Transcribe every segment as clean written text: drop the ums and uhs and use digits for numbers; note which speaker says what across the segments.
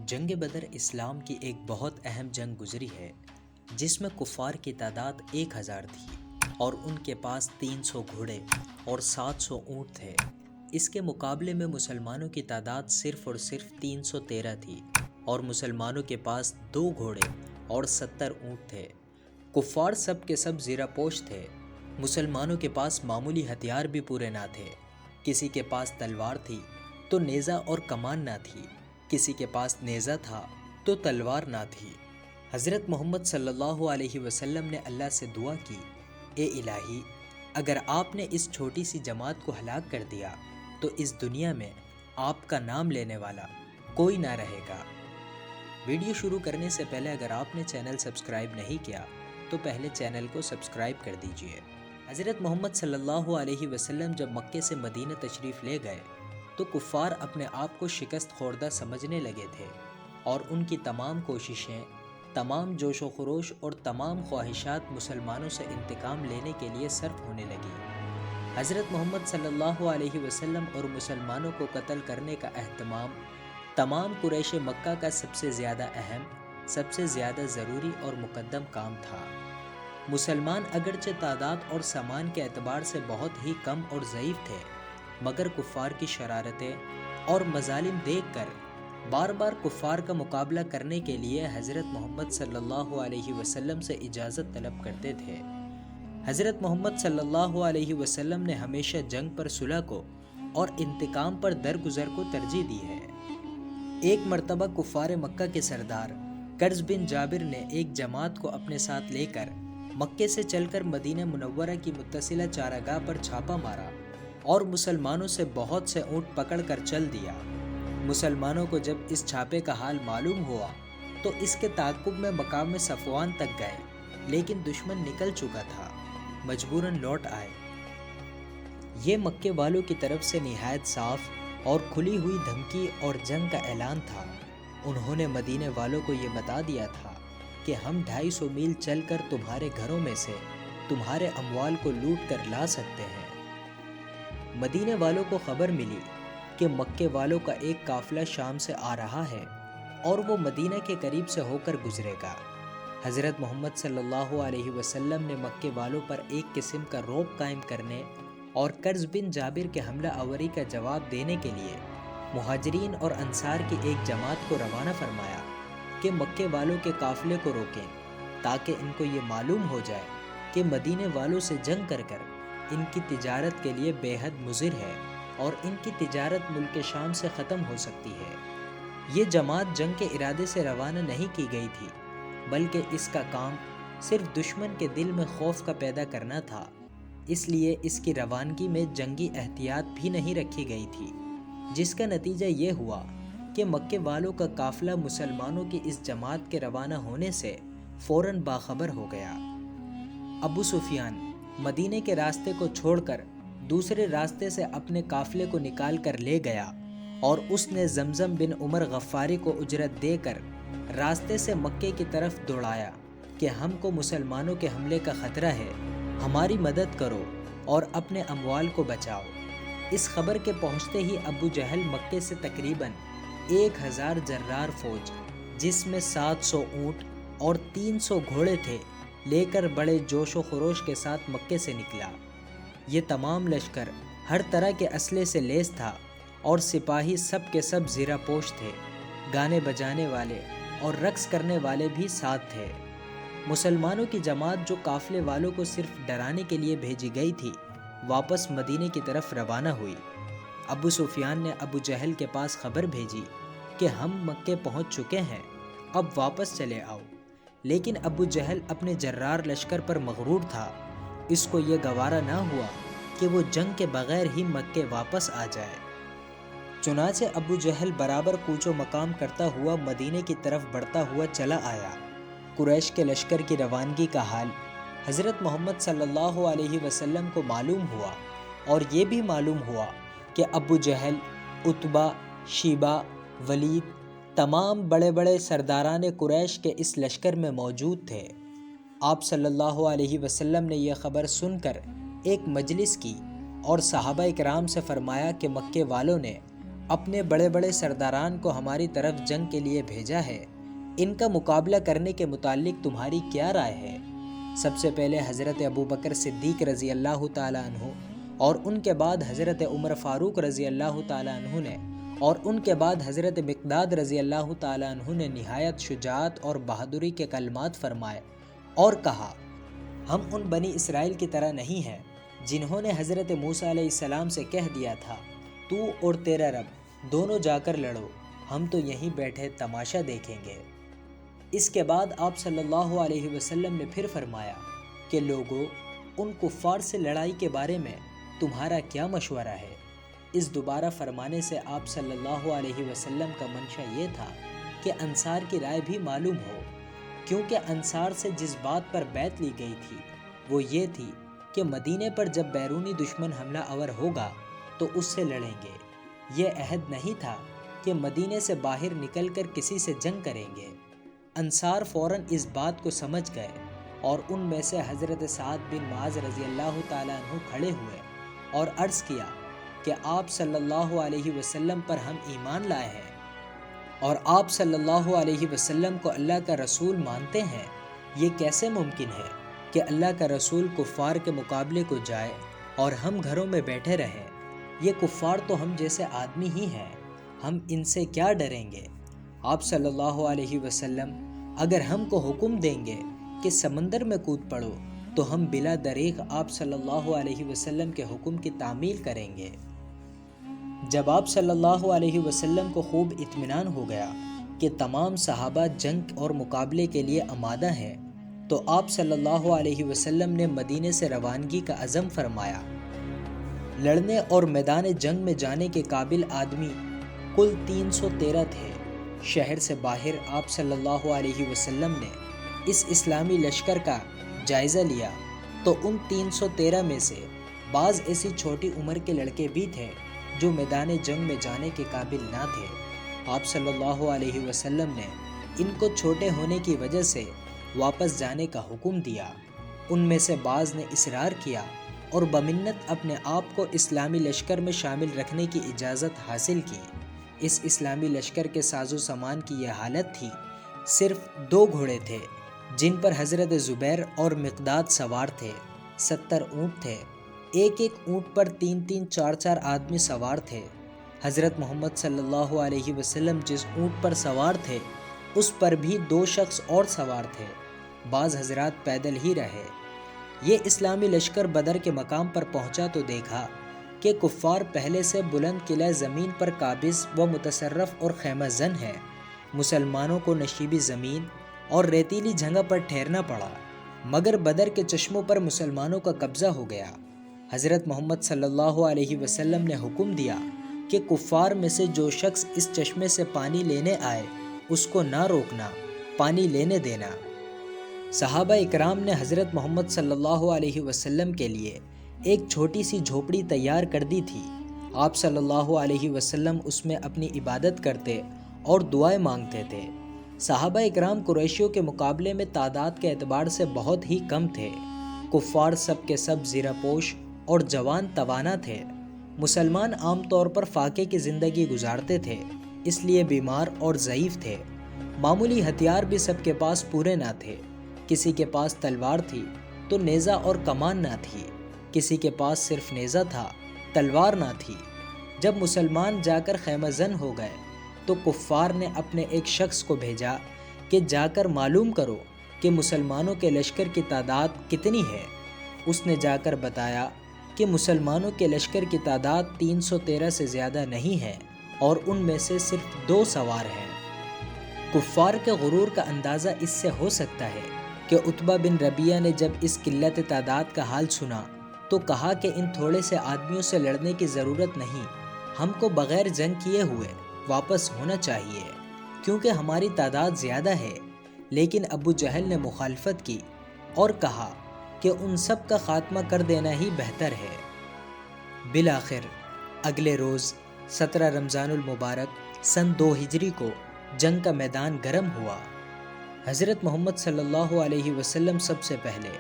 Speaker 1: جنگ بدر اسلام کی ایک بہت اہم جنگ گزری ہے جس میں کفار کی تعداد 1000 تھی اور ان کے پاس 300 گھوڑے اور 700 اونٹ تھے۔ اس کے مقابلے میں مسلمانوں کی تعداد صرف اور صرف 313 تھی اور مسلمانوں کے پاس 2 گھوڑے اور 70 اونٹ تھے۔ کفار سب کے سب زیرہ پوش تھے۔ مسلمانوں کے پاس معمولی ہتھیار بھی پورے نہ تھے۔ کسی کے پاس تلوار تھی تو نیزہ اور کمان نہ تھی، کسی کے پاس نیزہ تھا تو تلوار نہ تھی۔ حضرت محمد صلی اللہ علیہ وسلم نے اللہ سے دعا کی، اے الہی، اگر آپ نے اس چھوٹی سی جماعت کو ہلاک کر دیا تو اس دنیا میں آپ کا نام لینے والا کوئی نہ رہے گا۔ ویڈیو شروع کرنے سے پہلے اگر آپ نے چینل سبسکرائب نہیں کیا تو پہلے چینل کو سبسکرائب کر دیجئے۔ حضرت محمد صلی اللہ علیہ وسلم جب مکے سے مدینہ تشریف لے گئے تو کفار اپنے آپ کو شکست خوردہ سمجھنے لگے تھے اور ان کی تمام کوششیں، تمام جوش و خروش اور تمام خواہشات مسلمانوں سے انتقام لینے کے لیے صرف ہونے لگی۔ حضرت محمد صلی اللہ علیہ وسلم اور مسلمانوں کو قتل کرنے کا اہتمام تمام قریش مکہ کا سب سے زیادہ اہم، سب سے زیادہ ضروری اور مقدم کام تھا۔ مسلمان اگرچہ تعداد اور سامان کے اعتبار سے بہت ہی کم اور ضعیف تھے، مگر کفار کی شرارتیں اور مظالم دیکھ کر بار بار کفار کا مقابلہ کرنے کے لیے حضرت محمد صلی اللہ علیہ وسلم سے اجازت طلب کرتے تھے۔ حضرت محمد صلی اللہ علیہ وسلم نے ہمیشہ جنگ پر صلح کو اور انتقام پر درگزر کو ترجیح دی ہے۔ ایک مرتبہ کفار مکہ کے سردار قرظ بن جابر نے ایک جماعت کو اپنے ساتھ لے کر مکے سے چل کر مدینہ منورہ کی متصلہ چارگاہ پر چھاپا مارا اور مسلمانوں سے بہت سے اونٹ پکڑ کر چل دیا۔ مسلمانوں کو جب اس چھاپے کا حال معلوم ہوا تو اس کے تعاقب میں مقام صفوان تک گئے، لیکن دشمن نکل چکا تھا، مجبوراً لوٹ آئے۔ یہ مکے والوں کی طرف سے نہایت صاف اور کھلی ہوئی دھمکی اور جنگ کا اعلان تھا۔ انہوں نے مدینے والوں کو یہ بتا دیا تھا کہ ہم 250 میل چل کر تمہارے گھروں میں سے تمہارے اموال کو لوٹ کر لا سکتے ہیں۔ مدینے والوں کو خبر ملی کہ مکے والوں کا ایک قافلہ شام سے آ رہا ہے اور وہ مدینہ کے قریب سے ہو کر گزرے گا۔ حضرت محمد صلی اللہ علیہ وسلم نے مکے والوں پر ایک قسم کا رعب قائم کرنے اور قرظ بن جابر کے حملہ آوری کا جواب دینے کے لیے مہاجرین اور انصار کی ایک جماعت کو روانہ فرمایا کہ مکے والوں کے قافلے کو روکیں تاکہ ان کو یہ معلوم ہو جائے کہ مدینے والوں سے جنگ کر کر ان کی تجارت کے لیے بے حد مضر ہے اور ان کی تجارت ملک شام سے ختم ہو سکتی ہے۔ یہ جماعت جنگ کے ارادے سے روانہ نہیں کی گئی تھی، بلکہ اس کا کام صرف دشمن کے دل میں خوف کا پیدا کرنا تھا، اس لیے اس کی روانگی میں جنگی احتیاط بھی نہیں رکھی گئی تھی، جس کا نتیجہ یہ ہوا کہ مکے والوں کا قافلہ مسلمانوں کی اس جماعت کے روانہ ہونے سے فوراً باخبر ہو گیا۔ ابو سفیان مدینے کے راستے کو چھوڑ کر دوسرے راستے سے اپنے قافلے کو نکال کر لے گیا اور اس نے زمزم بن عمر غفاری کو اجرت دے کر راستے سے مکے کی طرف دوڑایا کہ ہم کو مسلمانوں کے حملے کا خطرہ ہے، ہماری مدد کرو اور اپنے اموال کو بچاؤ۔ اس خبر کے پہنچتے ہی ابو جہل مکے سے تقریباً 1000 جرار فوج، جس میں 700 اونٹ اور 300 گھوڑے تھے، لے کر بڑے جوش و خروش کے ساتھ مکے سے نکلا۔ یہ تمام لشکر ہر طرح کے اسلحے سے لیس تھا اور سپاہی سب کے سب زیرہ پوش تھے، گانے بجانے والے اور رقص کرنے والے بھی ساتھ تھے۔ مسلمانوں کی جماعت جو قافلے والوں کو صرف ڈرانے کے لیے بھیجی گئی تھی، واپس مدینے کی طرف روانہ ہوئی۔ ابو سفیان نے ابو جہل کے پاس خبر بھیجی کہ ہم مکے پہنچ چکے ہیں، اب واپس چلے آؤ، لیکن ابو جہل اپنے جرار لشکر پر مغرور تھا۔ اس کو یہ گوارا نہ ہوا کہ وہ جنگ کے بغیر ہی مکے واپس آ جائے۔ چنانچہ ابو جہل برابر کوچ و مقام کرتا ہوا مدینے کی طرف بڑھتا ہوا چلا آیا۔ قریش کے لشکر کی روانگی کا حال حضرت محمد صلی اللہ علیہ وسلم کو معلوم ہوا اور یہ بھی معلوم ہوا کہ ابو جہل، عتبہ، شیبہ، ولید، تمام بڑے بڑے سرداران قریش کے اس لشکر میں موجود تھے۔ آپ صلی اللہ علیہ وسلم نے یہ خبر سن کر ایک مجلس کی اور صحابہ کرام سے فرمایا کہ مکے والوں نے اپنے بڑے بڑے سرداران کو ہماری طرف جنگ کے لیے بھیجا ہے، ان کا مقابلہ کرنے کے متعلق تمہاری کیا رائے ہے؟ سب سے پہلے حضرت ابوبکر صدیق رضی اللہ تعالیٰ عنہ اور ان کے بعد حضرت عمر فاروق رضی اللہ تعالیٰ عنہ نے اور ان کے بعد حضرت مقداد رضی اللہ تعالیٰ عنہ نے نہایت شجاعت اور بہادری کے کلمات فرمائے اور کہا، ہم ان بنی اسرائیل کی طرح نہیں ہیں جنہوں نے حضرت موسیٰ علیہ السلام سے کہہ دیا تھا تو اور تیرا رب دونوں جا کر لڑو، ہم تو یہیں بیٹھے تماشا دیکھیں گے۔ اس کے بعد آپ صلی اللہ علیہ وسلم نے پھر فرمایا کہ لوگوں، ان کفار سے لڑائی کے بارے میں تمہارا کیا مشورہ ہے؟ اس دوبارہ فرمانے سے آپ صلی اللہ علیہ وسلم کا منشا یہ تھا کہ انصار کی رائے بھی معلوم ہو، کیونکہ انصار سے جس بات پر بیعت لی گئی تھی وہ یہ تھی کہ مدینے پر جب بیرونی دشمن حملہ آور ہوگا تو اس سے لڑیں گے۔ یہ عہد نہیں تھا کہ مدینے سے باہر نکل کر کسی سے جنگ کریں گے۔ انصار فوراً اس بات کو سمجھ گئے اور ان میں سے حضرت سعد بن معاذ رضی اللہ تعالیٰ عنہ کھڑے ہوئے اور عرض کیا کہ آپ صلی اللہ علیہ وسلم پر ہم ایمان لائے ہیں اور آپ صلی اللہ علیہ وسلم کو اللہ کا رسول مانتے ہیں۔ یہ کیسے ممکن ہے کہ اللہ کا رسول کفار کے مقابلے کو جائے اور ہم گھروں میں بیٹھے رہیں؟ یہ کفار تو ہم جیسے آدمی ہی ہیں، ہم ان سے کیا ڈریں گے؟ آپ صلی اللہ علیہ وسلم اگر ہم کو حکم دیں گے کہ سمندر میں کود پڑو تو ہم بلا دریغ آپ صلی اللہ علیہ وسلم کے حکم کی تعمیل کریں گے۔ جب آپ صلی اللہ علیہ وسلم کو خوب اطمینان ہو گیا کہ تمام صحابہ جنگ اور مقابلے کے لیے آمادہ ہیں تو آپ صلی اللہ علیہ وسلم نے مدینے سے روانگی کا عزم فرمایا۔ لڑنے اور میدان جنگ میں جانے کے قابل آدمی کل 313 تھے۔ شہر سے باہر آپ صلی اللہ علیہ وسلم نے اس اسلامی لشکر کا جائزہ لیا تو ان 313 میں سے بعض ایسی چھوٹی عمر کے لڑکے بھی تھے جو میدان جنگ میں جانے کے قابل نہ تھے۔ آپ صلی اللہ علیہ وسلم نے ان کو چھوٹے ہونے کی وجہ سے واپس جانے کا حکم دیا۔ ان میں سے بعض نے اصرار کیا اور بمنت اپنے آپ کو اسلامی لشکر میں شامل رکھنے کی اجازت حاصل کی۔ اس اسلامی لشکر کے ساز و سامان کی یہ حالت تھی، صرف 2 گھوڑے تھے جن پر حضرت زبیر اور مقداد سوار تھے، 70 اونٹ تھے، ایک اونٹ پر 3 4 آدمی سوار تھے۔ حضرت محمد صلی اللہ علیہ وسلم جس اونٹ پر سوار تھے اس پر بھی 2 شخص اور سوار تھے، بعض حضرات پیدل ہی رہے۔ یہ اسلامی لشکر بدر کے مقام پر پہنچا تو دیکھا کہ کفار پہلے سے بلند قلعہ زمین پر قابض و متصرف اور خیمہ زن ہے۔ مسلمانوں کو نشیبی زمین اور ریتیلی جگہ پر ٹھہرنا پڑا، مگر بدر کے چشموں پر مسلمانوں کا قبضہ ہو گیا۔ حضرت محمد صلی اللہ علیہ وسلم نے حکم دیا کہ کفار میں سے جو شخص اس چشمے سے پانی لینے آئے اس کو نہ روکنا، پانی لینے دینا۔ صحابہ اکرام نے حضرت محمد صلی اللہ علیہ وسلم کے لیے ایک چھوٹی سی جھوپڑی تیار کر دی تھی۔ آپ صلی اللہ علیہ وسلم اس میں اپنی عبادت کرتے اور دعائیں مانگتے تھے۔ صحابہ اکرام قریشیوں کے مقابلے میں تعداد کے اعتبار سے بہت ہی کم تھے۔ کفار سب کے سب زیرہ پوش اور جوان توانا تھے۔ مسلمان عام طور پر فاقے کی زندگی گزارتے تھے، اس لیے بیمار اور ضعیف تھے۔ معمولی ہتھیار بھی سب کے پاس پورے نہ تھے۔ کسی کے پاس تلوار تھی تو نیزہ اور کمان نہ تھی، کسی کے پاس صرف نیزہ تھا، تلوار نہ تھی۔ جب مسلمان جا کر خیمہ زن ہو گئے تو کفار نے اپنے ایک شخص کو بھیجا کہ جا کر معلوم کرو کہ مسلمانوں کے لشکر کی تعداد کتنی ہے۔ اس نے جا کر بتایا کہ مسلمانوں کے لشکر کی تعداد 313 سے زیادہ نہیں ہے اور ان میں سے صرف 2 سوار ہیں۔ کفار کے غرور کا اندازہ اس سے ہو سکتا ہے کہ عتبہ بن ربیعہ نے جب اس قلت تعداد کا حال سنا تو کہا کہ ان تھوڑے سے آدمیوں سے لڑنے کی ضرورت نہیں، ہم کو بغیر جنگ کیے ہوئے واپس ہونا چاہیے کیونکہ ہماری تعداد زیادہ ہے۔ لیکن ابو جہل نے مخالفت کی اور کہا کہ ان سب کا خاتمہ کر دینا ہی بہتر ہے۔ بالآخر اگلے روز 17 رمضان المبارک سن 2 ہجری کو جنگ کا میدان گرم ہوا۔ حضرت محمد صلی اللہ علیہ وسلم سب سے پہلے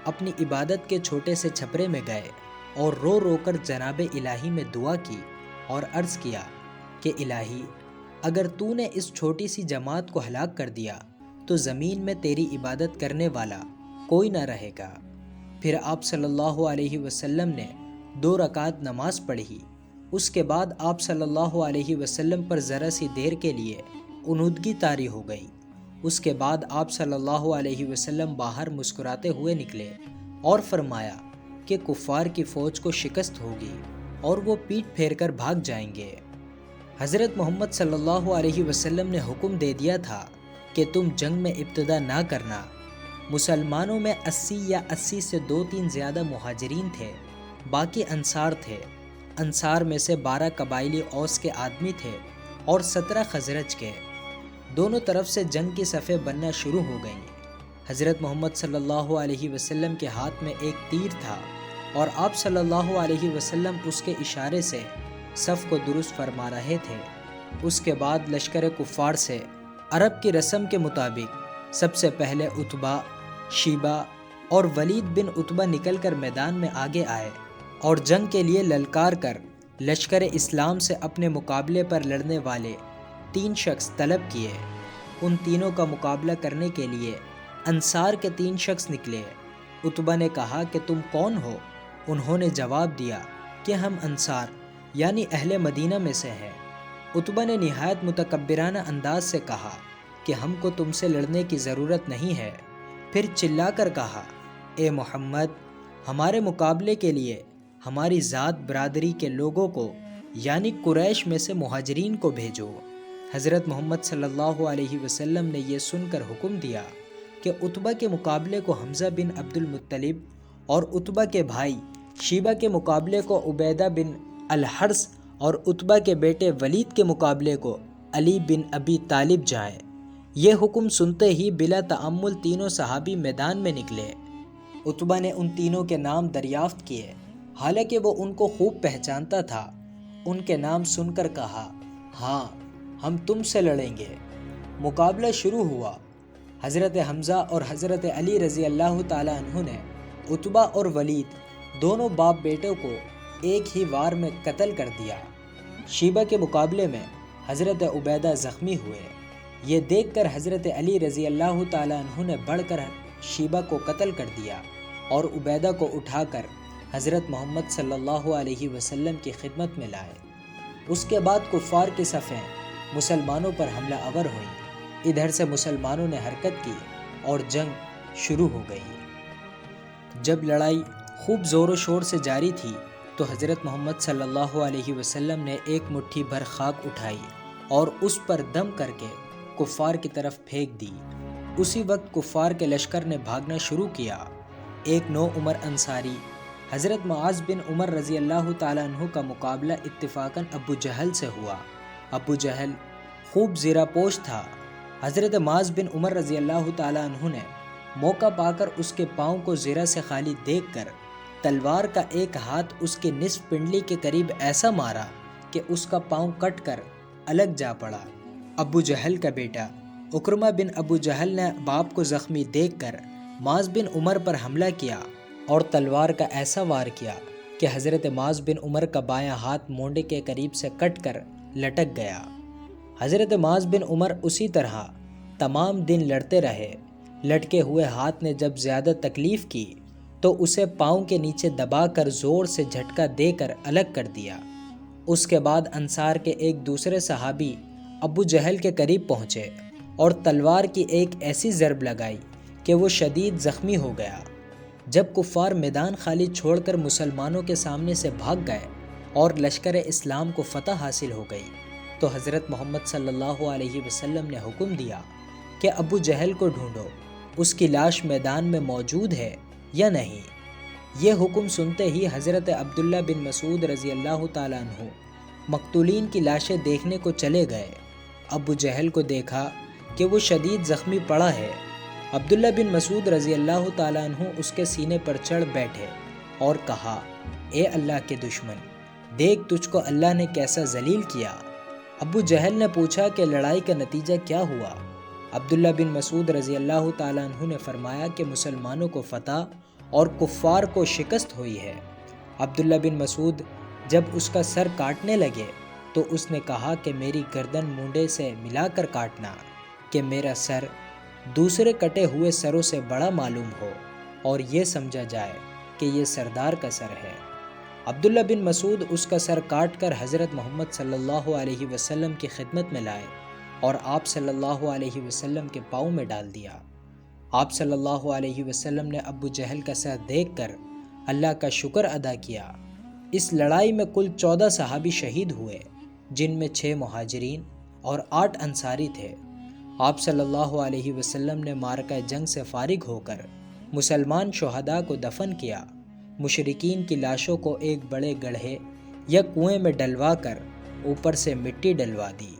Speaker 1: اپنی عبادت کے چھوٹے سے چھپرے میں گئے اور رو رو کر جناب الہی میں دعا کی اور عرض کیا کہ الہی اگر تو نے اس چھوٹی سی جماعت کو ہلاک کر دیا تو زمین میں تیری عبادت کرنے والا کوئی نہ رہے گا۔ پھر آپ صلی اللہ علیہ وسلم نے 2 رکعت نماز پڑھی۔ اس کے بعد آپ صلی اللہ علیہ وسلم پر ذرا سی دیر کے لیے اونودگی طاری ہو گئی۔ اس کے بعد آپ صلی اللہ علیہ وسلم باہر مسکراتے ہوئے نکلے اور فرمایا کہ کفار کی فوج کو شکست ہوگی اور وہ پیٹ پھیر کر بھاگ جائیں گے۔ حضرت محمد صلی اللہ علیہ وسلم نے حکم دے دیا تھا کہ تم جنگ میں ابتدا نہ کرنا۔ مسلمانوں میں 80 یا 80 سے 2-3 زیادہ مہاجرین تھے، باقی انصار تھے۔ انصار میں سے 12 قبائلی اوس کے آدمی تھے اور 17 خزرج کے۔ دونوں طرف سے جنگ کی صفیں بننا شروع ہو گئیں۔ حضرت محمد صلی اللہ علیہ وسلم کے ہاتھ میں ایک تیر تھا اور آپ صلی اللہ علیہ وسلم اس کے اشارے سے صف کو درست فرما رہے تھے۔ اس کے بعد لشکر کفار سے عرب کی رسم کے مطابق سب سے پہلے عتبہ، شیبہ اور ولید بن عتبہ نکل کر میدان میں آگے آئے اور جنگ کے لیے للکار کر لشکر اسلام سے اپنے مقابلے پر لڑنے والے 3 شخص طلب کیے۔ ان تینوں کا مقابلہ کرنے کے لیے انصار کے 3 شخص نکلے۔ عتبہ نے کہا کہ تم کون ہو؟ انہوں نے جواب دیا کہ ہم انصار یعنی اہل مدینہ میں سے ہیں۔ عتبہ نے نہایت متکبرانہ انداز سے کہا کہ ہم کو تم سے لڑنے کی ضرورت نہیں ہے۔ پھر چلا کر کہا، اے محمد، ہمارے مقابلے کے لیے ہماری ذات برادری کے لوگوں کو یعنی قریش میں سے مہاجرین کو بھیجو۔ حضرت محمد صلی اللہ علیہ وسلم نے یہ سن کر حکم دیا کہ عتبہ کے مقابلے کو حمزہ بن عبد المطلب اور عتبہ کے بھائی شیبہ کے مقابلے کو عبیدہ بن الحرث اور عتبہ کے بیٹے ولید کے مقابلے کو علی بن ابی طالب جائیں۔ یہ حکم سنتے ہی بلا تأمل تینوں صحابی میدان میں نکلے۔ عتبہ نے ان تینوں کے نام دریافت کیے، حالانکہ وہ ان کو خوب پہچانتا تھا۔ ان کے نام سن کر کہا، ہاں ہم تم سے لڑیں گے۔ مقابلہ شروع ہوا۔ حضرت حمزہ اور حضرت علی رضی اللہ تعالیٰ عنہ نے عتبہ اور ولید دونوں باپ بیٹوں کو ایک ہی وار میں قتل کر دیا۔ شیبہ کے مقابلے میں حضرت عبیدہ زخمی ہوئے۔ یہ دیکھ کر حضرت علی رضی اللہ تعالیٰ عنہ نے بڑھ کر شیبہ کو قتل کر دیا اور عبیدہ کو اٹھا کر حضرت محمد صلی اللہ علیہ وسلم کی خدمت میں لائے۔ اس کے بعد کفار کی صفیں مسلمانوں پر حملہ آور ہوئیں۔ ادھر سے مسلمانوں نے حرکت کی اور جنگ شروع ہو گئی۔ جب لڑائی خوب زور و شور سے جاری تھی تو حضرت محمد صلی اللہ علیہ وسلم نے ایک مٹھی بھر خاک اٹھائی اور اس پر دم کر کے کفار کی طرف پھینک دی۔ اسی وقت کفار کے لشکر نے بھاگنا شروع کیا۔ ایک نو عمر انصاری حضرت معاذ بن عمر رضی اللہ تعالیٰ عنہ کا مقابلہ اتفاقاً ابو جہل سے ہوا۔ ابو جہل خوب زیرہ پوش تھا۔ حضرت معاذ بن عمر رضی اللہ تعالیٰ عنہ نے موقع پا کر اس کے پاؤں کو زیرہ سے خالی دیکھ کر تلوار کا ایک ہاتھ اس کے نصف پنڈلی کے قریب ایسا مارا کہ اس کا پاؤں کٹ کر الگ جا پڑا۔ ابو جہل کا بیٹا عکرمہ بن ابو جہل نے باپ کو زخمی دیکھ کر معاذ بن عمر پر حملہ کیا اور تلوار کا ایسا وار کیا کہ حضرت معاذ بن عمر کا بایاں ہاتھ مونڈے کے قریب سے کٹ کر لٹک گیا۔ حضرت معاذ بن عمر اسی طرح تمام دن لڑتے رہے۔ لٹکے ہوئے ہاتھ نے جب زیادہ تکلیف کی تو اسے پاؤں کے نیچے دبا کر زور سے جھٹکا دے کر الگ کر دیا۔ اس کے بعد انصار کے ایک دوسرے صحابی ابو جہل کے قریب پہنچے اور تلوار کی ایک ایسی ضرب لگائی کہ وہ شدید زخمی ہو گیا۔ جب کفار میدان خالی چھوڑ کر مسلمانوں کے سامنے سے بھاگ گئے اور لشکر اسلام کو فتح حاصل ہو گئی تو حضرت محمد صلی اللہ علیہ وسلم نے حکم دیا کہ ابو جہل کو ڈھونڈو، اس کی لاش میدان میں موجود ہے یا نہیں۔ یہ حکم سنتے ہی حضرت عبداللہ بن مسعود رضی اللہ تعالیٰ عنہ مقتولین کی لاشیں دیکھنے کو چلے گئے۔ ابو جہل کو دیکھا کہ وہ شدید زخمی پڑا ہے۔ عبداللہ بن مسعود رضی اللہ تعالیٰ عنہ اس کے سینے پر چڑھ بیٹھے اور کہا، اے اللہ کے دشمن، دیکھ تجھ کو اللہ نے کیسا ذلیل کیا۔ ابو جہل نے پوچھا کہ لڑائی کا نتیجہ کیا ہوا؟ عبداللہ بن مسعود رضی اللہ تعالیٰ عنہ نے فرمایا کہ مسلمانوں کو فتح اور کفار کو شکست ہوئی ہے۔ عبداللہ بن مسعود جب اس کا سر کاٹنے لگے تو اس نے کہا کہ میری گردن مونڈے سے ملا کر کاٹنا کہ میرا سر دوسرے کٹے ہوئے سروں سے بڑا معلوم ہو اور یہ سمجھا جائے کہ یہ سردار کا سر ہے۔ عبداللہ بن مسعود اس کا سر کاٹ کر حضرت محمد صلی اللہ علیہ وسلم کی خدمت میں لائے اور آپ صلی اللہ علیہ وسلم کے پاؤں میں ڈال دیا۔ آپ صلی اللہ علیہ وسلم نے ابو جہل کا سر دیکھ کر اللہ کا شکر ادا کیا۔ اس لڑائی میں کل 14 صحابی شہید ہوئے، جن میں 6 مہاجرین اور 8 انصاری تھے۔ آپ صلی اللہ علیہ وسلم نے معرکہ جنگ سے فارغ ہو کر مسلمان شہداء کو دفن کیا، مشرکین کی لاشوں کو ایک بڑے گڑھے یا کنویں میں ڈلوا کر اوپر سے مٹی ڈلوا دی۔